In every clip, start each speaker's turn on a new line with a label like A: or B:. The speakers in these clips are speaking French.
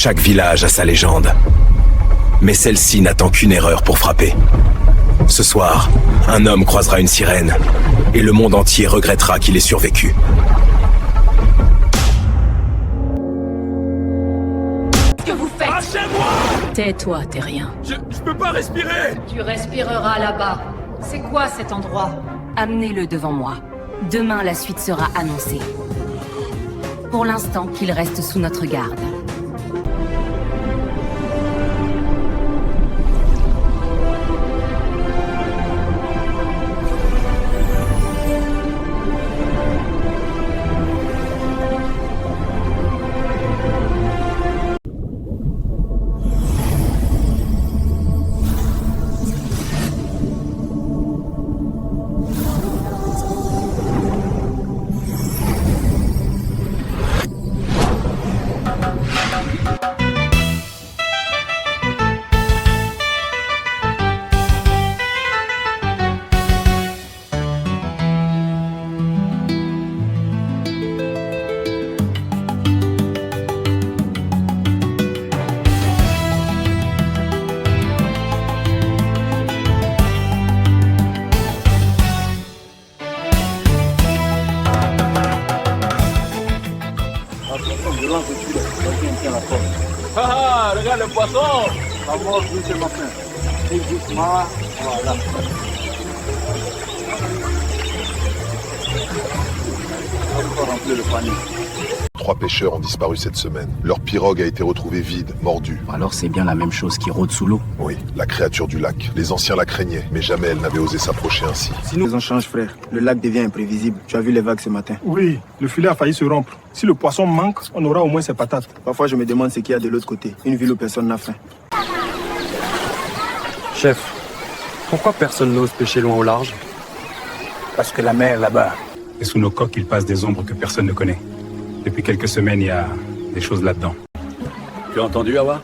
A: Chaque village a sa légende. Mais celle-ci n'attend qu'une erreur pour frapper. Ce soir, un homme croisera une sirène, et le monde entier regrettera qu'il ait survécu.
B: Qu'est-ce que vous faites?
C: Lâchez-moi!
B: Tais-toi, t'es rien.
C: Je peux pas respirer!
B: Tu respireras là-bas. C'est quoi cet endroit? Amenez-le devant moi. Demain, la suite sera annoncée. Pour l'instant, qu'il reste sous notre garde.
C: Ah, regarde le poisson!
D: La mort doucement. Et doucement, voilà. Encore remplir le panier.
E: 3 pêcheurs ont disparu cette semaine. Leur pirogue a été retrouvée vide, mordue.
F: Alors c'est bien la même chose qui rôde sous l'eau.
E: Oui, la créature du lac. Les anciens la craignaient, mais jamais elle n'avait osé s'approcher ainsi.
D: Si nous en change, frère, le lac devient imprévisible. Tu as vu les vagues ce matin?
G: Oui, le filet a failli se rompre. Si le poisson manque, on aura au moins ses patates.
D: Parfois, je me demande ce qu'il y a de l'autre côté. Une ville où personne n'a faim.
H: Chef, pourquoi personne n'ose pêcher loin au large?
I: Parce que la mer là-bas. Et sous nos coques, il passe des ombres que personne ne connaît. Depuis quelques semaines, il y a des choses là-dedans.
J: Tu as entendu, Awa?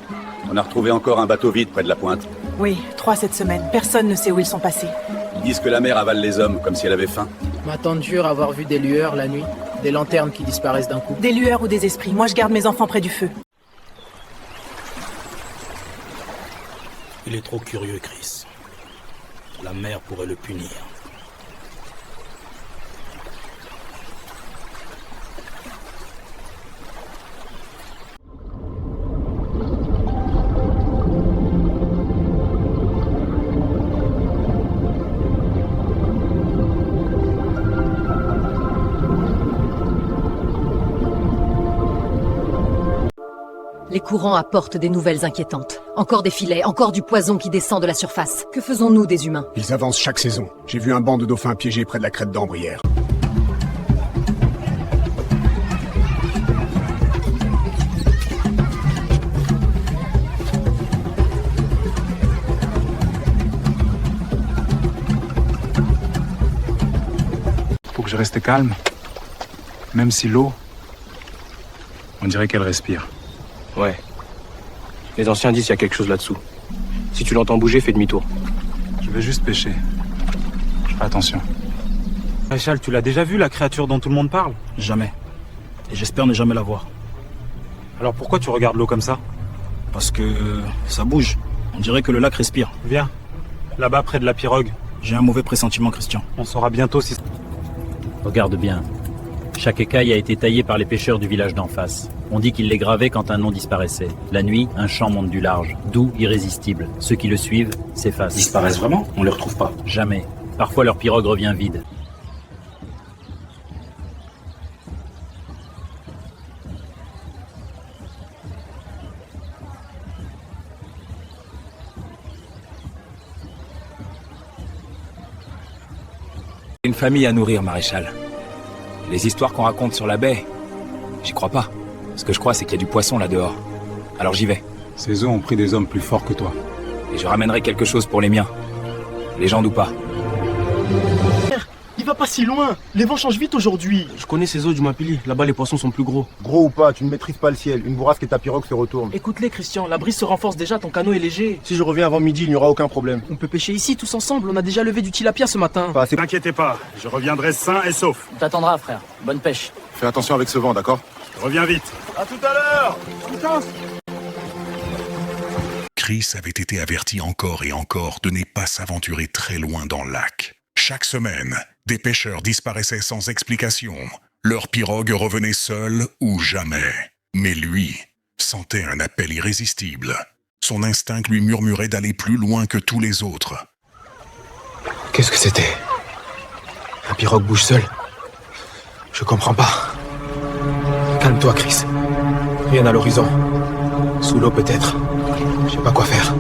J: On a retrouvé encore un bateau vide près de la pointe.
K: Oui, 3 cette semaine. Personne ne sait où ils sont passés.
J: Ils disent que la mer avale les hommes, comme si elle avait faim.
L: Ma tante jure avoir vu des lueurs la nuit. Des lanternes qui disparaissent d'un coup.
K: Des lueurs ou des esprits. Moi, je garde mes enfants près du feu.
M: Il est trop curieux, Chris. La mer pourrait le punir.
B: Les courants apportent des nouvelles inquiétantes. Encore des filets, encore du poison qui descend de la surface. Que faisons-nous des humains?
N: Ils avancent chaque saison. J'ai vu un banc de dauphins piégés près de la crête d'Ambre hier.
I: Faut que je reste calme. Même si l'eau, on dirait qu'elle respire.
H: Ouais. Les anciens disent qu'il y a quelque chose là-dessous. Si tu l'entends bouger, fais demi-tour.
I: Je vais juste pêcher. Je ferai attention.
O: Maréchal, tu l'as déjà vu, la créature dont tout le monde parle?
F: Jamais. Et j'espère ne jamais la voir.
O: Alors pourquoi tu regardes l'eau comme ça?
F: Parce que ça bouge. On dirait que le lac respire.
O: Viens. Là-bas, près de la pirogue.
F: J'ai un mauvais pressentiment, Christian.
O: On saura bientôt si...
P: Regarde bien. Chaque écaille a été taillée par les pêcheurs du village d'en face. On dit qu'ils les gravaient quand un nom disparaissait. La nuit, un champ monte du large, doux, irrésistible. Ceux qui le suivent s'effacent.
I: Disparaissent vraiment? On les retrouve pas?
P: Jamais. Parfois leur pirogue revient vide.
Q: Une famille à nourrir, maréchal. Les histoires qu'on raconte sur la baie, j'y crois pas. Ce que je crois, c'est qu'il y a du poisson là dehors. Alors j'y vais.
I: Ces eaux ont pris des hommes plus forts que toi.
Q: Et je ramènerai quelque chose pour les miens. Légende ou pas.
R: Il va pas si loin. Les vents changent vite aujourd'hui.
H: Je connais ces eaux du Mapili. Là-bas, les poissons sont plus gros.
D: Gros ou pas, tu ne maîtrises pas le ciel. Une bourrasque et ta pirogue se retourne.
K: Écoute-les, Christian. La brise se renforce déjà. Ton canot est léger.
D: Si je reviens avant midi, il n'y aura aucun problème.
K: On peut pêcher ici tous ensemble. On a déjà levé du tilapia ce matin.
O: T'inquiétez pas. Je reviendrai sain et sauf.
L: On t'attendra, frère. Bonne pêche.
E: Fais attention avec ce vent, d'accord?
O: Reviens vite.
C: À tout à l'heure!
G: Bonne chance.
S: Chris avait été averti encore et encore de ne pas s'aventurer très loin dans le lac. Chaque semaine, des pêcheurs disparaissaient sans explication. Leur pirogue revenait seule ou jamais. Mais lui sentait un appel irrésistible. Son instinct lui murmurait d'aller plus loin que tous les autres.
L: Qu'est-ce que c'était? Un pirogue bouge seul? Je comprends pas. Calme-toi, Chris. Rien à l'horizon. Sous l'eau peut-être. Je sais pas quoi faire.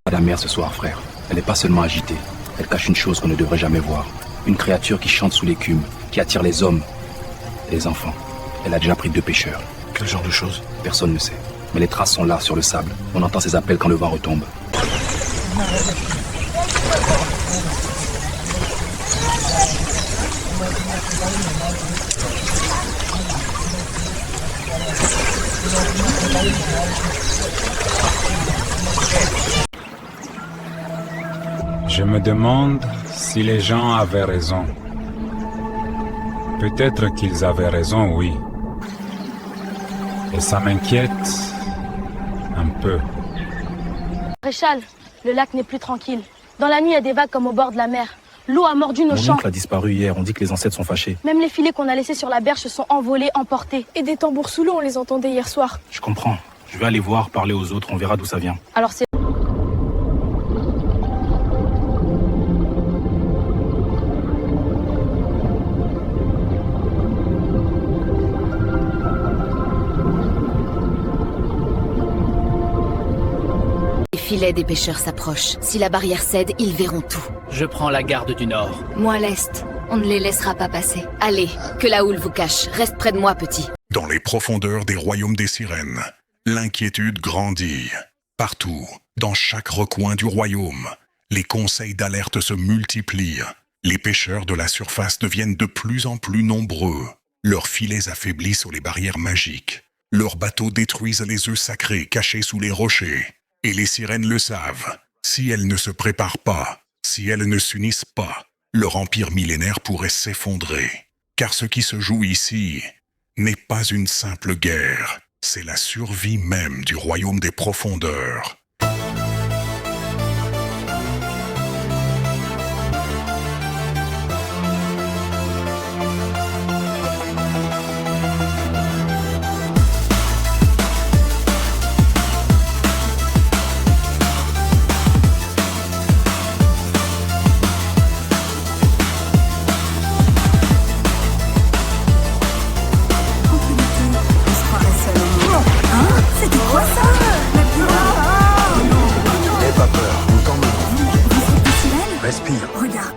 H: La mer ce soir, frère. Elle n'est pas seulement agitée. Elle cache une chose qu'on ne devrait jamais voir. Une créature qui chante sous l'écume, qui attire les hommes et les enfants. Elle a déjà pris 2 pêcheurs.
F: Quel genre de choses?
H: Personne ne sait. Mais les traces sont là, sur le sable. On entend ses appels quand le vent retombe.
I: Je me demande si les gens avaient raison. Peut-être qu'ils avaient raison, oui. Et ça m'inquiète un peu.
T: Maréchal, le lac n'est plus tranquille. Dans la nuit, il y a des vagues comme au bord de la mer. L'eau a mordu nos champs.
H: Mon oncle a disparu hier, on dit que les ancêtres sont fâchés.
T: Même les filets qu'on a laissés sur la berge se sont envolés, emportés. Et des tambours sous l'eau, on les entendait hier soir.
H: Je comprends. Je vais aller voir, parler aux autres, on verra d'où ça vient.
T: Alors c'est...
B: Les filets des pêcheurs s'approchent. Si la barrière cède, ils verront tout.
L: Je prends la garde du nord.
B: Moi l'est. On ne les laissera pas passer. Allez, que la houle vous cache. Reste près de moi, petit.
S: Dans les profondeurs des royaumes des sirènes, l'inquiétude grandit. Partout, dans chaque recoin du royaume, les conseils d'alerte se multiplient. Les pêcheurs de la surface deviennent de plus en plus nombreux. Leurs filets affaiblissent les barrières magiques. Leurs bateaux détruisent les œufs sacrés cachés sous les rochers. Et les sirènes le savent. Si elles ne se préparent pas, si elles ne s'unissent pas, leur empire millénaire pourrait s'effondrer. Car ce qui se joue ici n'est pas une simple guerre, c'est la survie même du royaume des profondeurs. Respire.
B: Regarde.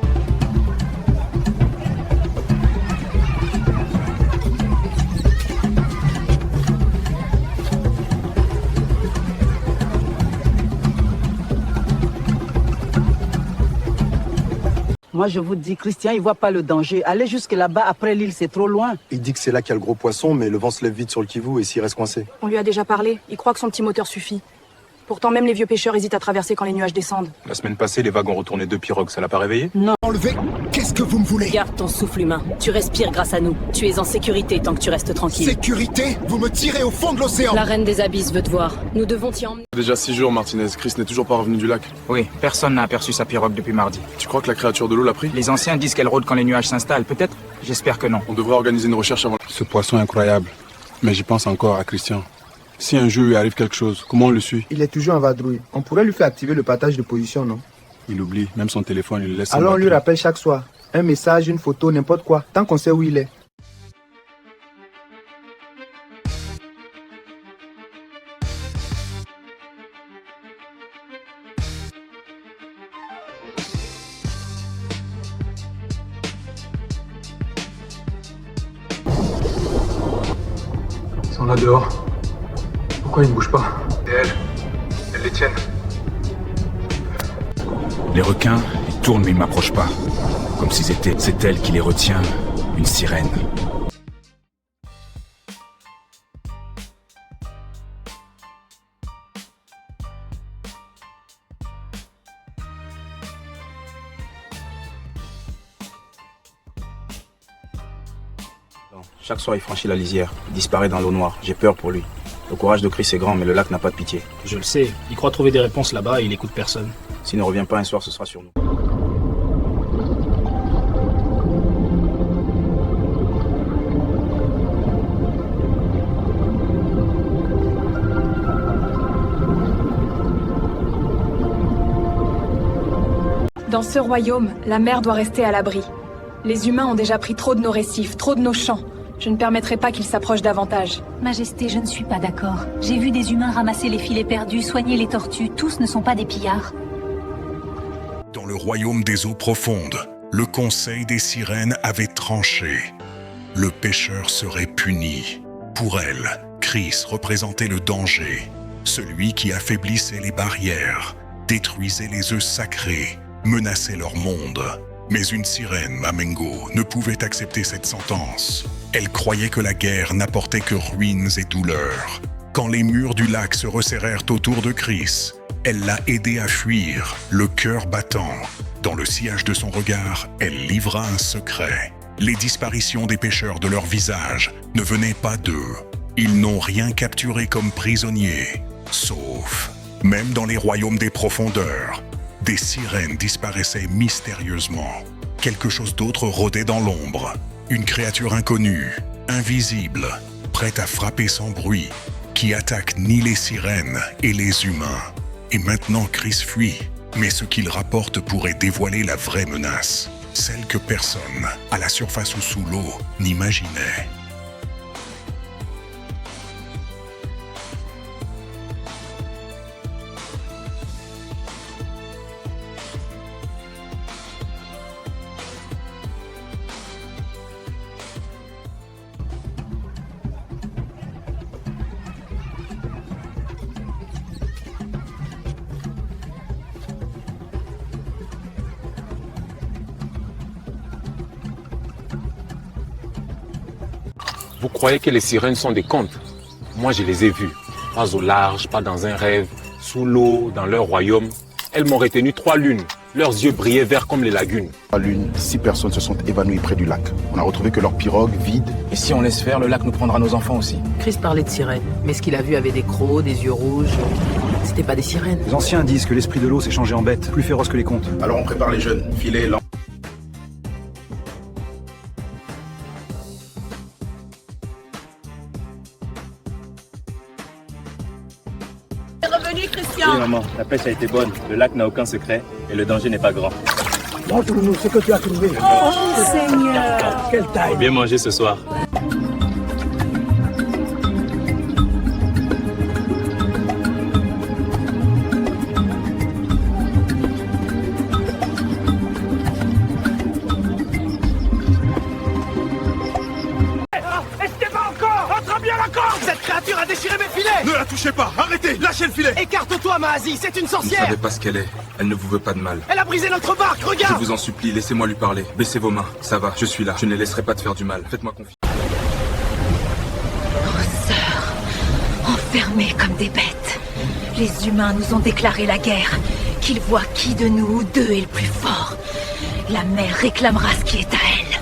U: Moi, je vous dis, Christian, il voit pas le danger. Allez jusque là-bas, après l'île, c'est trop loin.
R: Il dit que c'est là qu'il y a le gros poisson, mais le vent se lève vite sur le Kivu et s'il reste coincé.
K: On lui a déjà parlé. Il croit que son petit moteur suffit. Pourtant, même les vieux pêcheurs hésitent à traverser quand les nuages descendent.
F: La semaine passée, les vagues ont retourné 2 pirogues, ça l'a pas réveillé?
U: Non.
N: Enlevez. Qu'est-ce que vous me voulez?
B: Garde ton souffle humain. Tu respires grâce à nous. Tu es en sécurité tant que tu restes tranquille.
N: Sécurité? Vous me tirez au fond de l'océan.
B: La reine des abysses veut te voir. Nous devons t'y emmener.
C: Déjà 6 jours, Martinez. Chris n'est toujours pas revenu du lac.
Q: Oui, personne n'a aperçu sa pirogue depuis mardi.
C: Tu crois que la créature de l'eau l'a pris?
Q: Les anciens disent qu'elle rôde quand les nuages s'installent, peut-être? J'espère que non.
C: On devrait organiser une recherche avant.
F: Ce poisson est incroyable. Mais j'y pense encore à Christian. Si un jour il arrive quelque chose, comment on le suit?
D: Il est toujours en vadrouille. On pourrait lui faire activer le partage de position, non?
F: Il oublie, même son téléphone, il le laisse.
D: Alors on lui rappelle chaque soir. Un message, une photo, n'importe quoi, tant qu'on sait où il est.
F: Ils sont là dehors. Pourquoi ils ne bougent pas? Et elles les tiennent.
Q: Les requins, ils tournent mais ils m'approchent pas. Comme si c'est elle qui les retient, une sirène.
H: Chaque soir, il franchit la lisière, il disparaît dans l'eau noire. J'ai peur pour lui. Le courage de Chris est grand, mais le lac n'a pas de pitié.
M: Je le sais, il croit trouver des réponses là-bas et il écoute personne.
H: S'il ne revient pas un soir, ce sera sur nous.
K: Dans ce royaume, la mer doit rester à l'abri. Les humains ont déjà pris trop de nos récifs, trop de nos champs. Je ne permettrai pas qu'ils s'approchent davantage.
A: Majesté, je ne suis pas d'accord. J'ai vu des humains ramasser les filets perdus, soigner les tortues. Tous ne sont pas des pillards.
S: Dans le royaume des eaux profondes, le conseil des sirènes avait tranché. Le pêcheur serait puni. Pour elle, Chris représentait le danger. Celui qui affaiblissait les barrières, détruisait les œufs sacrés, menaçait leur monde. Mais une sirène, Mamengo, ne pouvait accepter cette sentence. Elle croyait que la guerre n'apportait que ruines et douleurs. Quand les murs du lac se resserrèrent autour de Chris, elle l'a aidé à fuir, le cœur battant. Dans le sillage de son regard, elle livra un secret. Les disparitions des pêcheurs de leur visage ne venaient pas d'eux. Ils n'ont rien capturé comme prisonniers, sauf, même dans les royaumes des profondeurs, des sirènes disparaissaient mystérieusement. Quelque chose d'autre rôdait dans l'ombre. Une créature inconnue, invisible, prête à frapper sans bruit, qui attaque ni les sirènes et les humains. Et maintenant Chris fuit, mais ce qu'il rapporte pourrait dévoiler la vraie menace, celle que personne, à la surface ou sous l'eau, n'imaginait.
V: Vous croyez que les sirènes sont des contes? Moi, je les ai vues. Pas au large, pas dans un rêve, sous l'eau, dans leur royaume. Elles m'ont retenu 3 lunes. Leurs yeux brillaient verts comme les lagunes.
W: 3 lunes, 6 personnes se sont évanouies près du lac. On a retrouvé que leur pirogue vide.
H: Et si on laisse faire, le lac nous prendra nos enfants aussi.
X: Chris parlait de sirènes, mais ce qu'il a vu avait des crocs, des yeux rouges. C'était pas des sirènes.
I: Les anciens disent que l'esprit de l'eau s'est changé en bête, plus féroce que les contes.
W: Alors on prépare les jeunes. Filet, lent.
P: Oui, maman, la pêche a été bonne, le lac n'a aucun secret et le danger n'est pas grand.
D: Montre-nous ce que tu as trouvé.
A: Oh, Seigneur!
D: Quelle taille!
P: Faut bien manger ce soir.
L: Cette créature a déchiré mes filets!
E: Ne la touchez pas! Arrêtez! Lâchez le filet!
L: Écarte-toi, Maazi, c'est une
Q: Vous ne
L: sorcière!
Q: savez pas ce qu'elle est. Elle ne vous veut pas de mal.
L: Elle a brisé notre barque, regarde!
Q: Je vous en supplie, laissez-moi lui parler. Baissez vos mains. Ça va, je suis là. Je ne les laisserai pas te faire du mal. Faites-moi confiance.
A: Nos sœurs, enfermées comme des bêtes. Les humains nous ont déclaré la guerre. Qu'ils voient qui de nous deux est le plus fort. La mer réclamera ce qui est à elle.